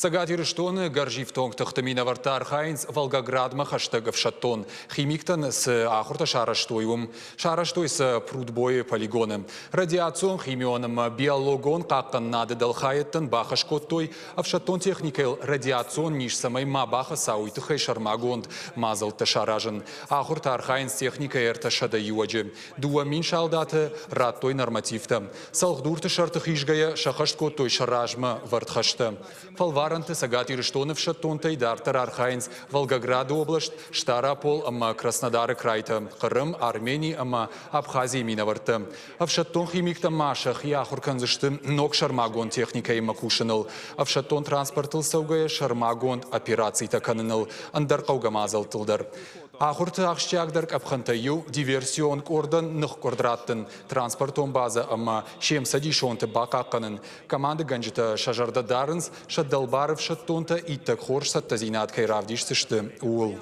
Сагатир штоны гаржифтонг тахтамина вартар хайнц Волгоград махаштагов шаттон. Химиктан с ахурта шараштойум. Шараштой с прудбой полигоны. Радиацион химионом биологон каккан нады далхайттан бахашкоттой. А в шаттон техникел радиацион ниш самай ма баха сауитхай шармагонд мазал шаражен. Ахурта архайнц техника эрта шада юаджи. Дуамин шалдаты раттой нормативта. Салхдурты шартых ижгая шахашткоттой шаражма вартхашта. Фалваранты Сагатир штонов шаттонтай дартар архайнц Волгоград область, Штарапол ама Краснодары крайта, Крым, Армении ама Абхазии минаварта. А в шаттон химикта машах яхурканзышты ног шармагон техника и макушинал. А в шаттон транспортыл саугая шармагон операций таканынал. Андаркауга мазал тылдар. Ахурты ахштягдарк абхантаю диверсион кордан нөх кордраттын транспортон база ама шемсади шонты бакакканын. Команда ганжита шажарда дарынс шаддалбаров шаттонта иттак хорш саттазинат кайравдиш сышты уыл.